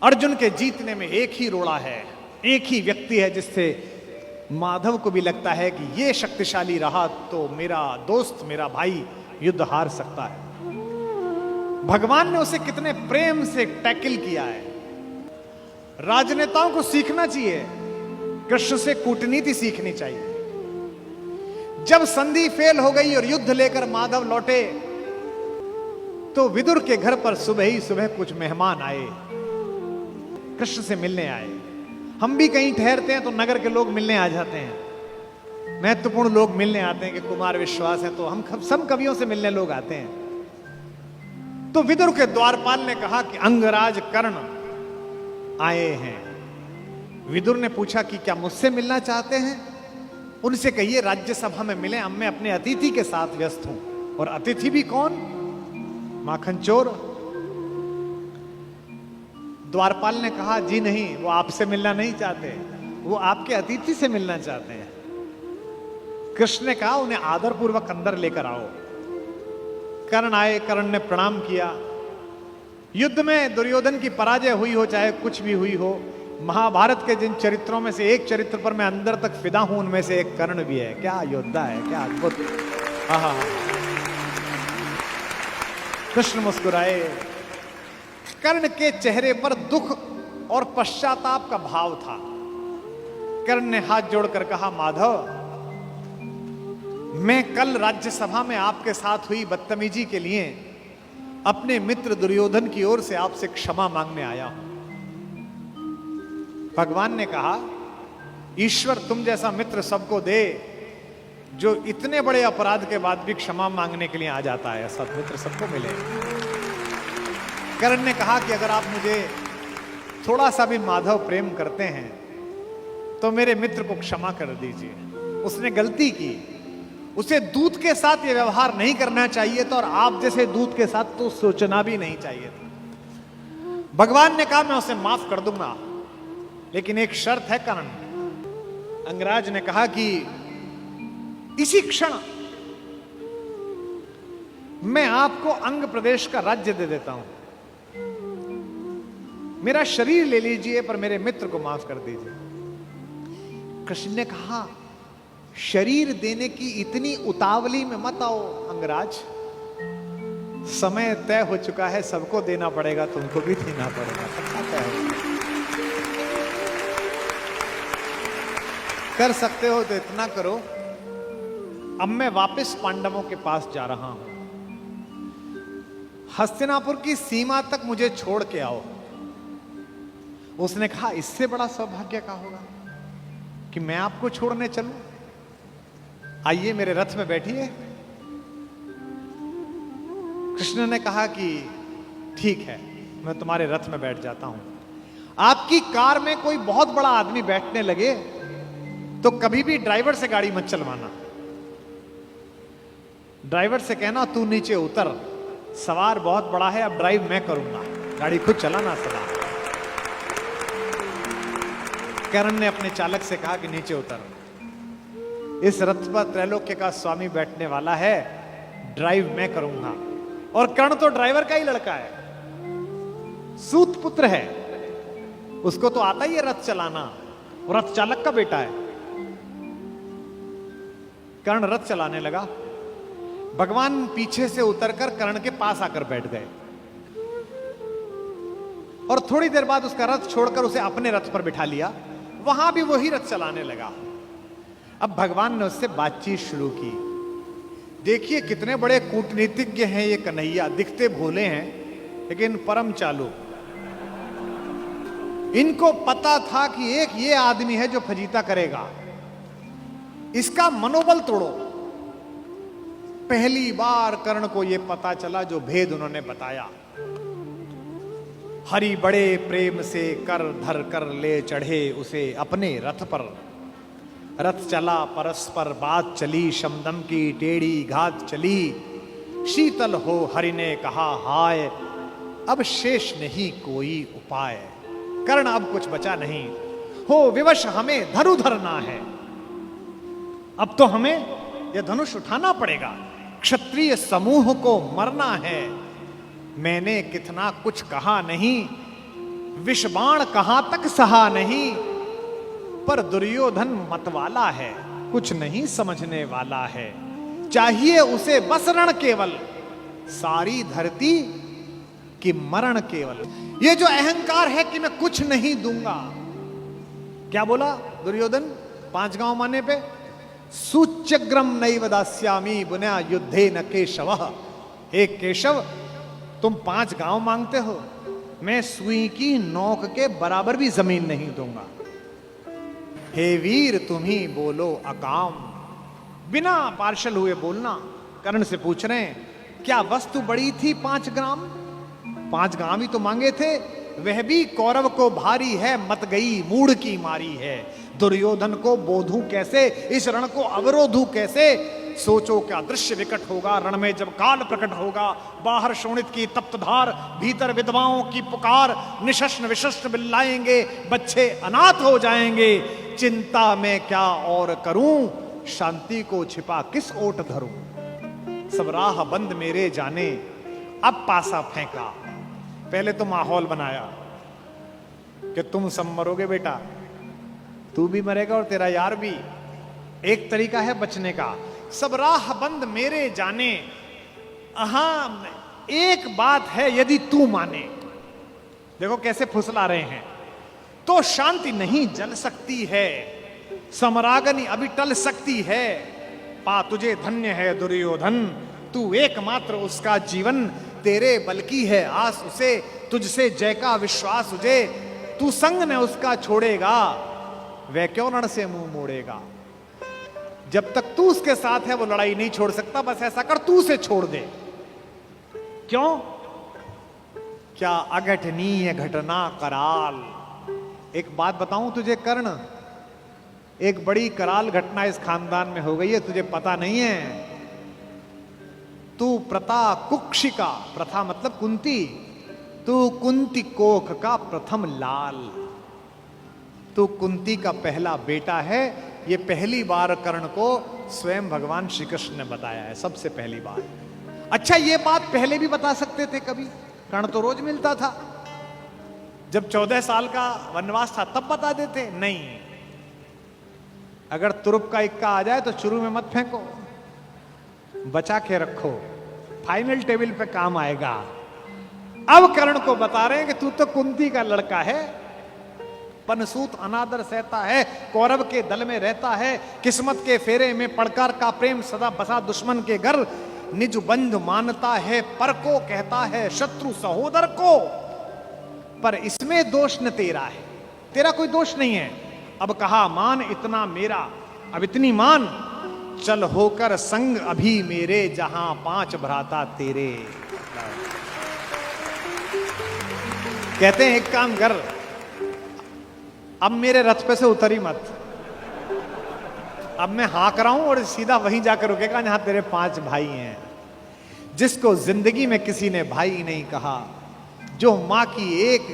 अर्जुन के जीतने में एक ही रोड़ा है, एक ही व्यक्ति है जिससे माधव को भी लगता है कि ये शक्तिशाली रहा तो मेरा दोस्त, मेरा भाई युद्ध हार सकता है। भगवान ने उसे कितने प्रेम से टैकल किया है। राजनेताओं को सीखना चाहिए, कृष्ण से कूटनीति सीखनी चाहिए। जब संधि फेल हो गई और युद्ध लेकर माधव लौटे तो विदुर के घर पर सुबह ही सुबह कुछ मेहमान आए, कृष्ण से मिलने आए। हम भी कहीं ठहरते हैं तो नगर के लोग मिलने आ जाते हैं, महत्वपूर्ण लोग मिलने आते हैं कि कुमार विश्वास है तो हम सब कवियों से मिलने लोग आते हैं। तो विदुर के द्वारपाल ने कहा कि अंगराज कर्ण आए हैं। विदुर ने पूछा कि क्या मुझसे मिलना चाहते हैं? उनसे कहिए राज्यसभा में मिले, अब मैं अपने अतिथि के साथ व्यस्त हूं। और अतिथि भी कौन? माखन चोर। द्वारपाल ने कहा जी नहीं, वो आपसे मिलना नहीं चाहते, वो आपके अतिथि से मिलना चाहते हैं। कृष्ण ने कहा उन्हें आदरपूर्वक अंदर लेकर आओ। कर्ण आए, कर्ण ने प्रणाम किया। युद्ध में दुर्योधन की पराजय हुई हो चाहे कुछ भी हुई हो, महाभारत के जिन चरित्रों में से एक चरित्र पर मैं अंदर तक फिदा हूं उनमें से एक कर्ण भी है। क्या योद्धा है, क्या अद्भुत। कृष्ण मुस्कुराए। कर्ण के चेहरे पर दुख और पश्चाताप का भाव था। कर्ण ने हाथ जोड़कर कहा माधव, मैं कल राज्यसभा में आपके साथ हुई बदतमीजी के लिए अपने मित्र दुर्योधन की ओर से आपसे क्षमा मांगने आया हूं। भगवान ने कहा ईश्वर तुम जैसा मित्र सबको दे जो इतने बड़े अपराध के बाद भी क्षमा मांगने के लिए आ जाता है, ऐसा मित्र सबको मिले। कर्ण ने कहा कि अगर आप मुझे थोड़ा सा भी माधव प्रेम करते हैं तो मेरे मित्र को क्षमा कर दीजिए। उसने गलती की, उसे दूत के साथ ये व्यवहार नहीं करना चाहिए था और आप जैसे दूत के साथ तो सोचना भी नहीं चाहिए था। भगवान ने कहा मैं उसे माफ कर दूंगा, लेकिन एक शर्त है कर्ण। अंगराज ने कहा कि इसी क्षण मैं आपको अंग प्रदेश का राज्य दे देता हूं, मेरा शरीर ले लीजिए पर मेरे मित्र को माफ कर दीजिए। कृष्ण ने कहा शरीर देने की इतनी उतावली में मत आओ अंगराज, समय तय हो चुका है, सबको देना पड़ेगा, तुमको भी देना पड़ेगा, सबका तय हो। कर सकते हो तो इतना करो, अब मैं वापस पांडवों के पास जा रहा हूं, हस्तिनापुर की सीमा तक मुझे छोड़ के आओ। उसने कहा इससे बड़ा सौभाग्य क्या होगा कि मैं आपको छोड़ने चलूं? आइए मेरे रथ में बैठिए। कृष्ण ने कहा कि ठीक है, मैं तुम्हारे रथ में बैठ जाता हूं। आपकी कार में कोई बहुत बड़ा आदमी बैठने लगे तो कभी भी ड्राइवर से गाड़ी मत चलवाना। ड्राइवर से कहना तू नीचे उतर, सवार बहुत बड़ा है, अब ड्राइव मैं करूंगा, गाड़ी खुद चलाना सदा। कर्ण ने अपने चालक से कहा कि नीचे उतर, इस रथ पर त्रैलोक्य का स्वामी बैठने वाला है, ड्राइव मैं करूंगा। और कर्ण तो ड्राइवर का ही लड़का है, सूत पुत्र है, उसको तो आता ही है रथ चलाना, रथ चालक का बेटा है। कर्ण रथ चलाने लगा। भगवान पीछे से उतरकर कर्ण के पास आकर बैठ गए और थोड़ी देर बाद उसका रथ छोड़कर उसे अपने रथ पर बिठा लिया। वहां भी वही रथ चलाने लगा। अब भगवान ने उससे बातचीत शुरू की। देखिए कितने बड़े कूटनीतिज्ञ हैं ये कन्हैया, दिखते भोले हैं लेकिन परम चालू। इनको पता था कि एक ये आदमी है जो फजीता करेगा, इसका मनोबल तोड़ो। पहली बार कर्ण को यह पता चला जो भेद उन्होंने बताया। हरि बड़े प्रेम से कर धर कर ले चढ़े उसे अपने रथ पर। रथ चला परस्पर बात चली, शमदम की टेढ़ी घात चली। शीतल हो हरि ने कहा हाय, अब शेष नहीं कोई उपाय। कर्ण अब कुछ बचा नहीं, हो विवश हमें धनु धरना है। अब तो हमें यह धनुष उठाना पड़ेगा, क्षत्रिय समूह को मरना है। मैंने कितना कुछ कहा नहीं, विषबाण कहां तक सहा नहीं, पर दुर्योधन मतवाला है, कुछ नहीं समझने वाला है। चाहिए उसे बस रण केवल, सारी धरती की मरण केवल। ये जो अहंकार है कि मैं कुछ नहीं दूंगा, क्या बोला दुर्योधन 5 गांव माने पे? सूच्यग्रम नैव दास्यामि बुना युद्धे न केशवः। हे केशव, तुम 5 गांव मांगते हो, मैं सुई की नोक के बराबर भी जमीन नहीं दूंगा। हे वीर तुम ही बोलो अकाम। बिना पार्शल हुए बोलना। कर्ण से पूछ रहे हैं, क्या वस्तु बड़ी थी 5 ग्राम? 5 ग्राम ही तो मांगे थे, वह भी कौरव को भारी है, मत गई मूढ़ की मारी है। दुर्योधन को बोधूं कैसे, इस रण को अवरोधूं कैसे? सोचो क्या दृश्य विकट होगा रण में जब काल प्रकट होगा। बाहर शोणित की तप्त धार, भीतर विधवाओं की पुकार, निशस्त्र विशस्त्र बिल्लाएंगे, बच्चे अनाथ हो जाएंगे। चिंता में क्या और करूं, शांति को छिपा किस ओट धरूं। सब राह बंद मेरे जाने, अब पासा फेंका। पहले तो माहौल बनाया कि तुम सब मरोगे बेटा, तू भी मरेगा और तेरा यार भी। एक तरीका है बचने का, सब राह बंद मेरे जाने। हाँ, एक बात है, यदि तू माने, देखो कैसे फुसला रहे हैं, तो शांति नहीं जल सकती है, समरागनी अभी टल सकती है। पा तुझे धन्य है दुर्योधन, तू एकमात्र उसका जीवन, तेरे बल की है आस उसे, तुझसे जय का विश्वास उसे। तू संग न उसका छोड़ेगा, वह क्यों रण से मुंह मोड़ेगा। जब तक तू उसके साथ है वो लड़ाई नहीं छोड़ सकता। बस ऐसा कर, तू उसे छोड़ दे। क्यों? क्या अघटनीय घटना कराल। एक बात बताऊं तुझे कर्ण, एक बड़ी कराल घटना इस खानदान में हो गई है, तुझे पता नहीं है। तू प्रता कुक्षिका, प्रथा मतलब कुंती, तू कुंती कोख का प्रथम लाल, तू कुंती का पहला बेटा है। ये पहली बार कर्ण को स्वयं भगवान श्री कृष्ण ने बताया है, सबसे पहली बार। अच्छा, ये बात पहले भी बता सकते थे कभी, कर्ण तो रोज मिलता था। जब 14 साल का वनवास था तब बता देते, नहीं। अगर तुरुप का इक्का आ जाए तो शुरू में मत फेंको, बचा के रखो, फाइनल टेबल पे काम आएगा। अब कर्ण को बता रहे हैं कि तू तो कुंती का लड़का है, पनसूत अनादर सहता है, कौरव के दल में रहता है, किस्मत के फेरे में पड़कर का प्रेम सदा बसा दुश्मन के घर, निज बंधु मानता है, पर को कहता है शत्रु सहोदर को। पर इसमें दोष न तेरा है, तेरा कोई दोष नहीं है। अब कहा मान इतना मेरा, अब इतनी मान, चल होकर संग अभी मेरे, जहां 5 भ्राता तेरे। कहते हैं एक काम कर, अब मेरे रथ पे से उतरी मत, अब मैं हाँक रहा हूं और सीधा वहीं जाकर रुकेगा जहां तेरे 5 भाई हैं। जिसको जिंदगी में किसी ने भाई नहीं कहा, जो मां की एक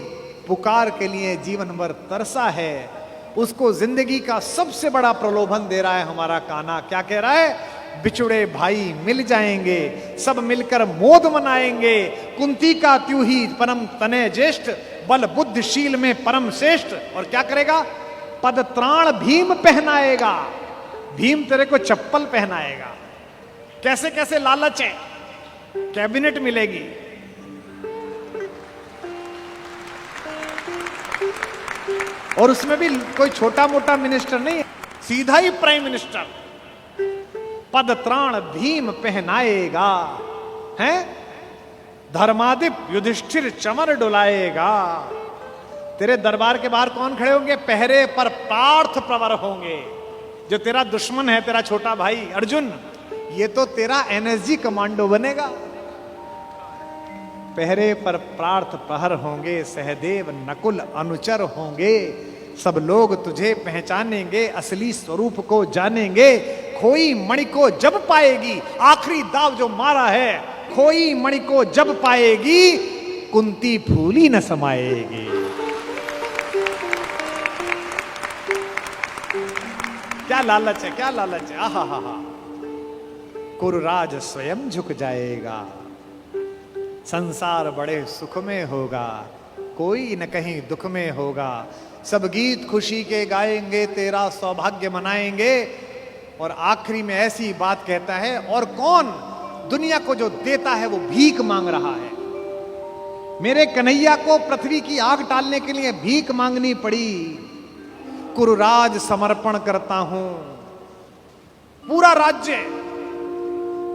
पुकार के लिए जीवन भर तरसा है, उसको जिंदगी का सबसे बड़ा प्रलोभन दे रहा है हमारा कान्हा। क्या कह रहा है? बिछुड़े भाई मिल जाएंगे, सब मिलकर मोद मनाएंगे। कुंती का त्यू ही परम तनय ज्येष्ठ, बल बुद्धिशील में परम श्रेष्ठ। और क्या करेगा? पद त्राण भीम पहनाएगा, भीम तेरे को चप्पल पहनाएगा। कैसे कैसे लालच है, कैबिनेट मिलेगी, और उसमें भी कोई छोटा मोटा मिनिस्टर नहीं, सीधा ही प्राइम मिनिस्टर। पद त्राण भीम पहनाएगा, हैं? धर्मादिप युधिष्ठिर चमर डुलाएगा। तेरे दरबार के बाहर कौन खड़े होंगे? पहरे पर पार्थ प्रवर होंगे। जो तेरा दुश्मन है, तेरा छोटा भाई अर्जुन, ये तो तेरा एनएसजी कमांडो बनेगा। पहरे पर पार्थ प्रहर होंगे, सहदेव नकुल अनुचर होंगे। सब लोग तुझे पहचानेंगे, असली स्वरूप को जानेंगे। खोई मणि को जब पाएगी, आखिरी दाव जो मारा है, खोई मणि को जब पाएगी, कुंती फूली न समाएगी। क्या लालच है, क्या लालच है। आहा हा हा। कुरुराज स्वयं झुक जाएगा, संसार बड़े सुख में होगा। कोई न कहीं दुख में होगा। सब गीत खुशी के गाएंगे, तेरा सौभाग्य मनाएंगे। और आखिरी में ऐसी बात कहता है, और कौन दुनिया को जो देता है वो भीख मांग रहा है। मेरे कन्हैया को पृथ्वी की आग टालने के लिए भीख मांगनी पड़ी। कुरुराज समर्पण करता हूं, पूरा राज्य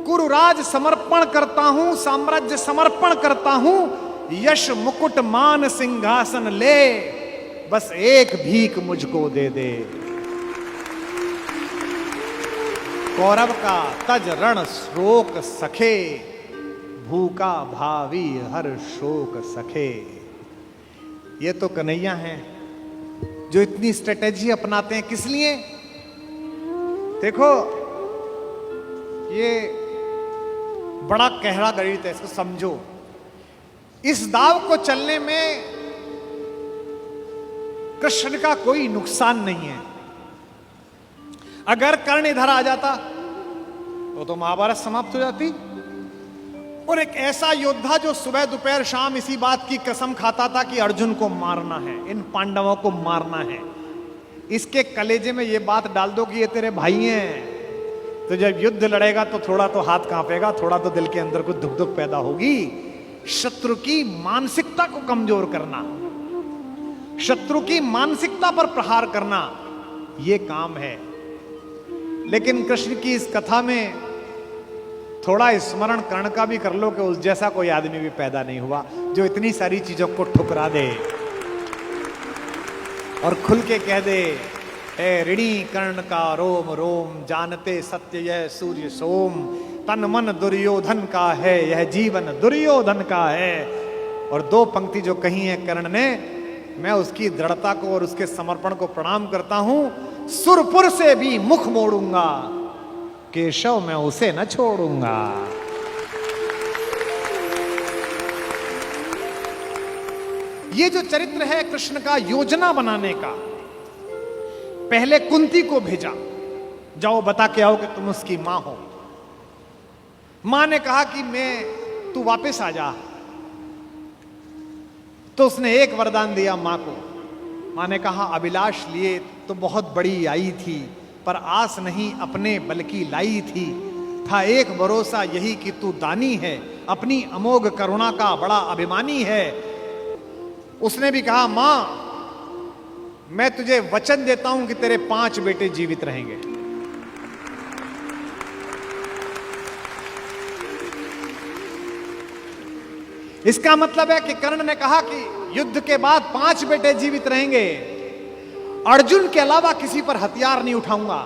कुरुराज समर्पण करता हूं, साम्राज्य समर्पण करता हूं, यश मुकुट मान सिंहासन ले, बस एक भीख मुझको दे दे। कौरव का तज रण शोक सखे, भूखा भावी हर शोक सखे। ये तो कन्हैया हैं जो इतनी स्ट्रेटेजी अपनाते हैं। किस लिए? देखो, ये बड़ा गहरा गणित है, इसको समझो। इस दाव को चलने में कृष्ण का कोई नुकसान नहीं है। अगर कर्ण इधर आ जाता तो महाभारत समाप्त हो जाती। और एक ऐसा योद्धा जो सुबह दोपहर शाम इसी बात की कसम खाता था कि अर्जुन को मारना है, इन पांडवों को मारना है, इसके कलेजे में यह बात डाल दो कि ये तेरे भाई हैं, तो जब युद्ध लड़ेगा तो थोड़ा तो हाथ कांपेगा, थोड़ा तो दिल के अंदर कुछ दुख दुख पैदा होगी। शत्रु की मानसिकता को कमजोर करना, शत्रु की मानसिकता पर प्रहार करना, यह काम है। लेकिन कृष्ण की इस कथा में थोड़ा स्मरण कर्ण का भी कर लो कि उस जैसा कोई आदमी भी पैदा नहीं हुआ जो इतनी सारी चीजों को ठुकरा दे और खुल के कह दे, ए ऋणी कर्ण का रोम रोम, जानते सत्य यह सूर्य सोम, तन मन दुर्योधन का है, यह जीवन दुर्योधन का है। और दो पंक्ति जो कही है कर्ण ने, मैं उसकी दृढ़ता को और उसके समर्पण को प्रणाम करता हूं। सुरपुर से भी मुख मोड़ूंगा, केशव मैं उसे न छोड़ूंगा। ये जो चरित्र है कृष्ण का योजना बनाने का, पहले कुंती को भेजा, जाओ बता के आओ कि तुम उसकी मां हो। मां ने कहा कि तू वापस आ जा, तो उसने एक वरदान दिया मां को। मां ने कहा, अभिलाष लिए तो बहुत बड़ी आई थी, पर आस नहीं अपने बल्कि लाई थी। था एक भरोसा यही कि तू दानी है, अपनी अमोघ करुणा का बड़ा अभिमानी है। उसने भी कहा, मां मैं तुझे वचन देता हूं कि तेरे 5 बेटे जीवित रहेंगे। इसका मतलब है कि कर्ण ने कहा कि युद्ध के बाद 5 बेटे जीवित रहेंगे, अर्जुन के अलावा किसी पर हथियार नहीं उठाऊंगा,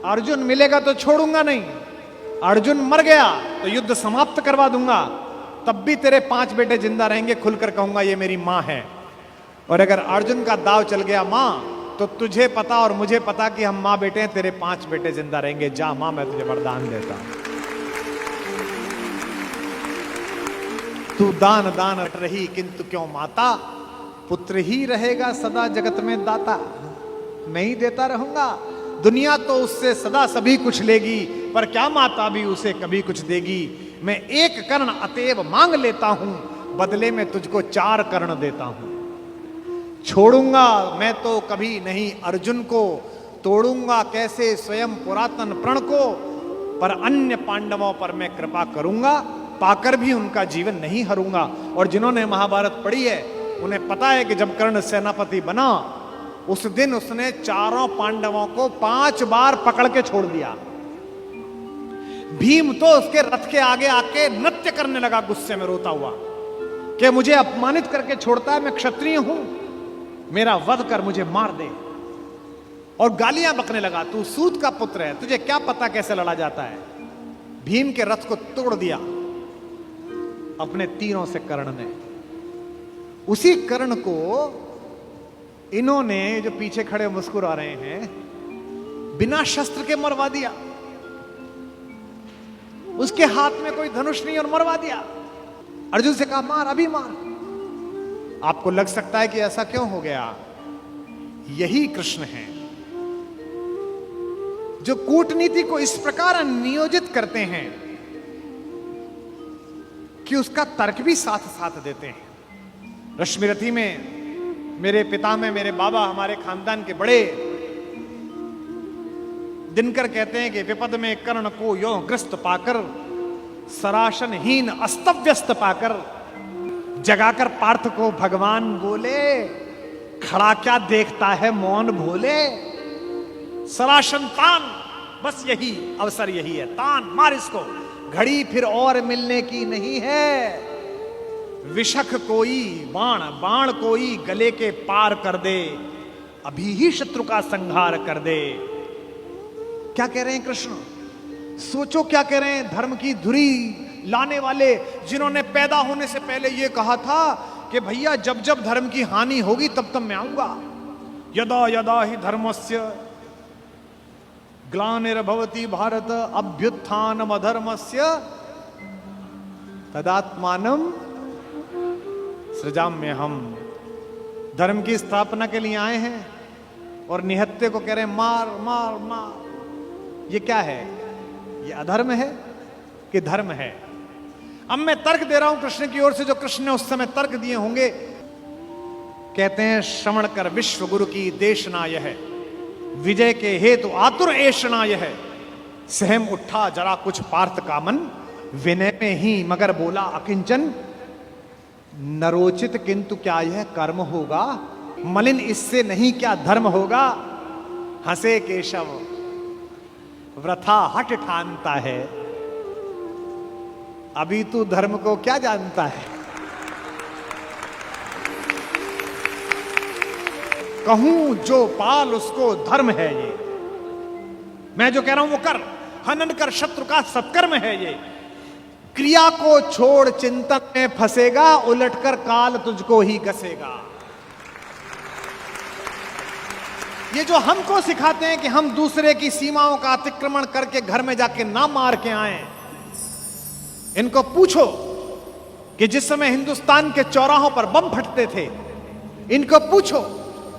अर्जुन मिलेगा तो छोड़ूंगा नहीं, अर्जुन मर गया तो युद्ध समाप्त करवा दूंगा, तब भी तेरे 5 बेटे जिंदा रहेंगे। खुलकर कहूंगा ये मेरी मां है। और अगर अर्जुन का दाव चल गया मां, तो तुझे पता और मुझे पता कि हम मां बेटे हैं, तेरे 5 बेटे जिंदा रहेंगे। जा मां, मैं तुझे वरदान देता हूं। तू दान दान रही किंतु क्यों माता, पुत्र ही रहेगा सदा जगत में दाता। मैं ही देता रहूंगा, दुनिया तो उससे सदा सभी कुछ लेगी, पर क्या माता भी उसे कभी कुछ देगी। मैं एक कर्ण अतएव मांग लेता हूं, बदले में तुझको 4 कर्ण देता हूं। छोड़ूंगा मैं तो कभी नहीं अर्जुन को, तोड़ूंगा कैसे स्वयं पुरातन प्रण को, पर अन्य पांडवों पर मैं कृपा करूंगा, पाकर भी उनका जीवन नहीं हरूंगा। और जिन्होंने महाभारत पढ़ी है उन्हें पता है कि जब कर्ण सेनापति बना, उस दिन उसने 4 पांडवों को 5 बार पकड़ के छोड़ दिया। भीम तो उसके रथ के आगे आके नृत्य करने लगा, गुस्से में रोता हुआ कि मुझे अपमानित करके छोड़ता है, मैं क्षत्रिय हूं, मेरा वध कर मुझे मार दे। और गालियां बकने लगा, तू सूत का पुत्र है, तुझे क्या पता कैसे लड़ा जाता है। भीम के रथ को तोड़ दिया अपने तीरों से कर्ण ने। उसी कर्ण को इन्होंने, जो पीछे खड़े मुस्कुरा रहे हैं, बिना शस्त्र के मरवा दिया। उसके हाथ में कोई धनुष नहीं और मरवा दिया। अर्जुन से कहा, मार, अभी मार। आपको लग सकता है कि ऐसा क्यों हो गया? यही कृष्ण है जो कूटनीति को इस प्रकार नियोजित करते हैं कि उसका तर्क भी साथ साथ देते हैं। रश्मिरथी में मेरे पिता में, मेरे बाबा, हमारे खानदान के बड़े दिनकर कहते हैं कि विपद में कर्ण को यो ग्रस्त पाकर, सराशनहीन अस्तव्यस्त पाकर, जगाकर पार्थ को भगवान बोले, खड़ा क्या देखता है मौन भोले। सराशन तान, बस यही अवसर यही है, तान मार इसको, घड़ी फिर और मिलने की नहीं है। विषख कोई बाण, बाण कोई गले के पार कर दे, अभी ही शत्रु का संहार कर दे। क्या कह रहे हैं कृष्ण? सोचो क्या कह रहे हैं। धर्म की धुरी लाने वाले, जिन्होंने पैदा होने से पहले यह कहा था कि भैया जब जब धर्म की हानि होगी तब तब मैं आऊंगा। यदा यदा ही धर्मस्य ग्लानिर्भवति भारत अभ्युत्थानम अधर्मस्य तदात्मानम सृजाम्यहम्। धर्म की स्थापना के लिए आए हैं और निहत्ते को कह रहे हैं मार मार मार। ये क्या है? ये अधर्म है कि धर्म है? अब मैं तर्क दे रहा हूं कृष्ण की ओर से, जो कृष्ण ने उस समय तर्क दिए होंगे। कहते हैं श्रवण कर विश्व गुरु की देशना यह है, विजय के हेतु आतुर ऐशना यह है। सहम उठा जरा कुछ पार्थ का मन, विनय में ही मगर बोला अकिंचन। नरोचित किंतु क्या यह कर्म होगा, मलिन इससे नहीं क्या धर्म होगा। हंसे केशव वृथा हट ठानता है, अभी तू धर्म को क्या जानता है। कहूं जो पाल उसको धर्म है ये, मैं जो कह रहा हूं वो कर। हनन कर शत्रु का सत्कर्म है ये। क्रिया को छोड़ चिंतन में फंसेगा, उलटकर काल तुझको ही कसेगा। ये जो हमको सिखाते हैं कि हम दूसरे की सीमाओं का अतिक्रमण करके घर में जाके ना मार के आए, इनको पूछो कि जिस समय हिंदुस्तान के चौराहों पर बम फटते थे, इनको पूछो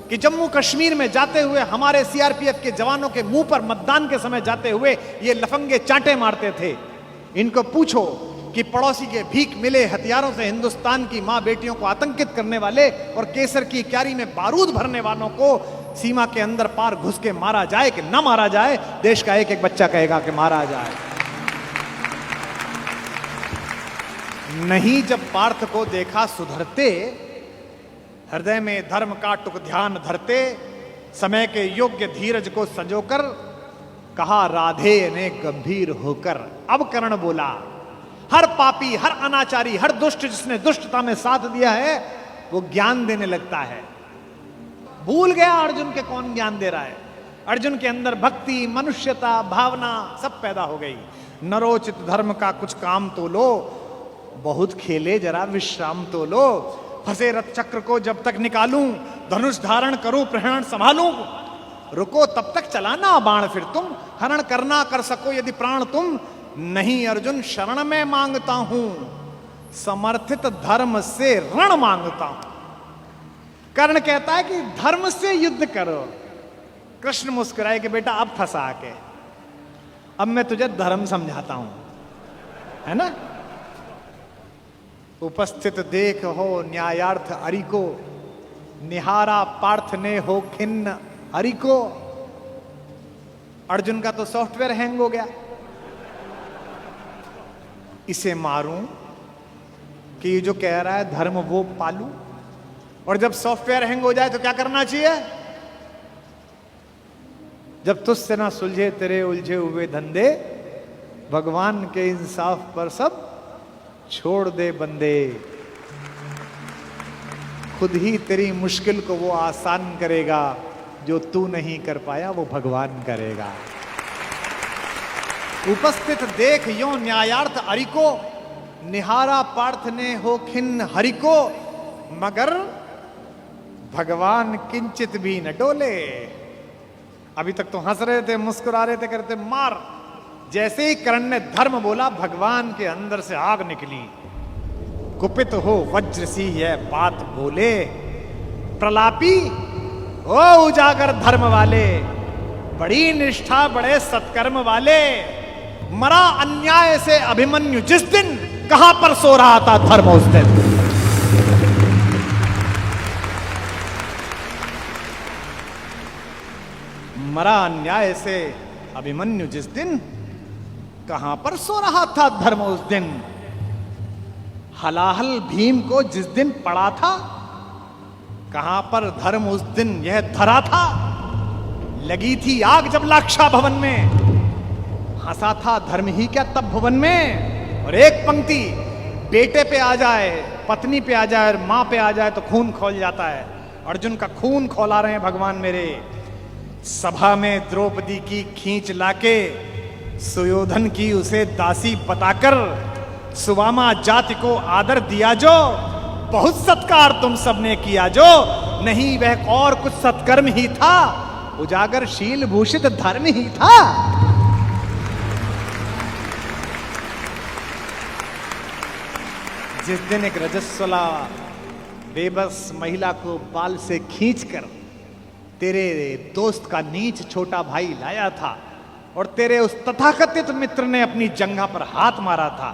कि जम्मू कश्मीर में जाते हुए हमारे सीआरपीएफ के जवानों के मुंह पर मतदान के समय जाते हुए ये लफंगे चांटे मारते थे। इनको पूछो कि पड़ोसी के भीख मिले हथियारों से हिंदुस्तान की मां बेटियों को आतंकित करने वाले और केसर की क्यारी में बारूद भरने वालों को सीमा के अंदर पार घुस के मारा जाए कि ना मारा जाए। देश का एक एक बच्चा कहेगा कि मारा जाए। नहीं, जब पार्थ को देखा सुधरते, हृदय में धर्म का टुक ध्यान धरते, समय के योग्य धीरज को संजोकर कहा राधे ने गंभीर होकर। अब कर्ण बोला, हर पापी, हर अनाचारी, हर दुष्ट जिसने दुष्टता में साथ दिया है वो ज्ञान देने लगता है। भूल गया अर्जुन के कौन ज्ञान दे रहा है। अर्जुन के अंदर भक्ति, मनुष्यता, भावना सब पैदा हो गई। नरोचित धर्म का कुछ काम तो लो, बहुत खेले जरा विश्राम तो लो। फंसे रथ चक्र को जब तक निकालूं, धनुष धारण करूं, प्रहरण संभालूं। रुको तब तक चलाना बाण फिर तुम, हरण करना कर सको यदि प्राण तुम। नहीं अर्जुन शरण में मांगता हूं, समर्थित धर्म से रण मांगता हूं। कर्ण कहता है कि धर्म से युद्ध करो। कृष्ण मुस्कुराए कि बेटा अब फंसा के, अब मैं तुझे धर्म समझाता हूं, है ना। उपस्थित देख हो न्यायार्थ अरि को, निहारा पार्थ ने हो खिन्न हरि को। अर्जुन का तो सॉफ्टवेयर हैंग हो गया। इसे मारूं कि ये जो कह रहा है धर्म वो पालूं। और जब सॉफ्टवेयर हैंग हो जाए तो क्या करना चाहिए? जब तुझसे ना सुलझे तेरे उलझे हुए धंधे, भगवान के इंसाफ पर सब छोड़ दे बंदे। खुद ही तेरी मुश्किल को वो आसान करेगा, जो तू नहीं कर पाया वो भगवान करेगा। उपस्थित देख यो न्यायार्थ अरि को, निहारा पार्थ ने हो खिन्न हरि को। मगर भगवान किंचित भी न डोले। अभी तक तो हंस रहे थे, मुस्कुरा रहे थे, करते मार। जैसे ही कर्ण ने धर्म बोला, भगवान के अंदर से आग निकली। कुपित हो वज्र सी यह बात बोले, प्रलापी हो उजागर धर्म वाले, बड़ी निष्ठा बड़े सत्कर्म वाले। मरा अन्याय से अभिमन्यु जिस दिन, कहां पर सो रहा था धर्म उस दिन। मरा अन्याय से अभिमन्यु जिस दिन, कहां पर सो रहा था धर्म उस दिन। हलाहल भीम को जिस दिन पड़ा था, कहां पर धर्म उस दिन यह धरा था। लगी थी आग जब लाक्षा भवन में, हंसा था धर्म ही क्या तब भुवन में। और एक पंक्ति, बेटे पे आ जाए, पत्नी पे आ जाए और मां पे आ जाए तो खून खोल जाता है। अर्जुन का खून खौला रहे हैं भगवान मेरे। सभा में द्रौपदी की खींच लाके, सुयोधन की उसे दासी बताकर, सुवामा जाति को आदर दिया जो, बहुत सत्कार तुम सबने किया जो। नहीं वह और कुछ सत्कर्म ही था, उजागर शील भूषित धर्म ही था। जिस दिन एक रजस्वला बेबस महिला को बाल से खींचकर तेरे दोस्त का नीच छोटा भाई लाया था, और तेरे उस तथाकथित मित्र ने अपनी जंघा पर हाथ मारा था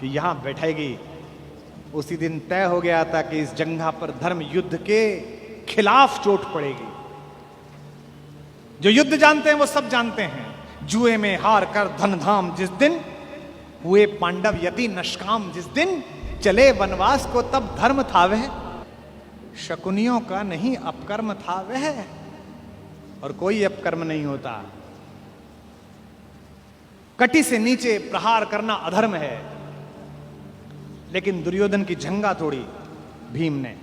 कि यहां बैठेगी, उसी दिन तय हो गया था कि इस जंघा पर धर्म युद्ध के खिलाफ चोट पड़ेगी। जो युद्ध जानते हैं वो सब जानते हैं, जुए में हार कर धन धाम जिस दिन, हुए पांडव यति नष्काम जिस दिन, चले वनवास को तब धर्म था वह, शकुनियों का नहीं अपकर्म था वह। और कोई अपकर्म नहीं होता। कटी से नीचे प्रहार करना अधर्म है, लेकिन दुर्योधन की जंघा तोड़ी भीम ने,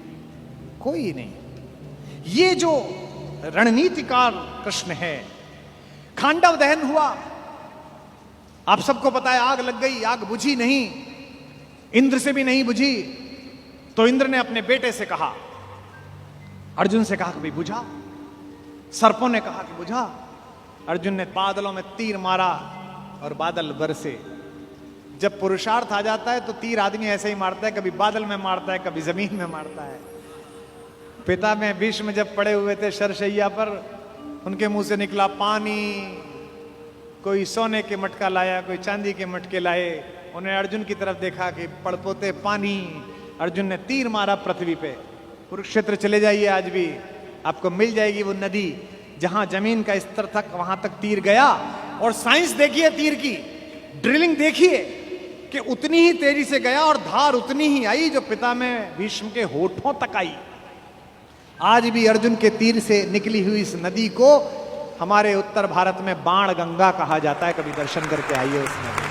कोई नहीं। ये जो रणनीतिकार कृष्ण है। खांडव दहन हुआ, आप सबको पता है, आग लग गई, आग बुझी नहीं, इंद्र से भी नहीं बुझी। तो इंद्र ने अपने बेटे से कहा, अर्जुन से कहा कि भाई बुझा। सर्पों ने कहा कि बुझा। अर्जुन ने बादलों में तीर मारा और बादल बरसे। जब पुरुषार्थ आ जाता है तो तीर आदमी ऐसे ही मारता है, कभी बादल में मारता है, कभी जमीन में मारता है। पिता में भीष्म जब पड़े हुए थे शरशैया पर, उनके मुंह से निकला पानी। कोई सोने के मटका लाया, कोई चांदी के मटके लाए। उन्हें अर्जुन की तरफ देखा कि पड़पोते पानी। अर्जुन ने तीर मारा पृथ्वी पे। कुरुक्षेत्र चले जाइए, आज भी आपको मिल जाएगी वो नदी जहां जमीन का स्तर तक, वहां तक तीर गया। और साइंस देखिए तीर की, ड्रिलिंग देखिए कि उतनी ही तेजी से गया और धार उतनी ही आई जो पिता में भीष्म के होठों तक आई। आज भी अर्जुन के तीर से निकली हुई इस नदी को हमारे उत्तर भारत में बाण गंगा कहा जाता है। कभी दर्शन करके आइए उसमें।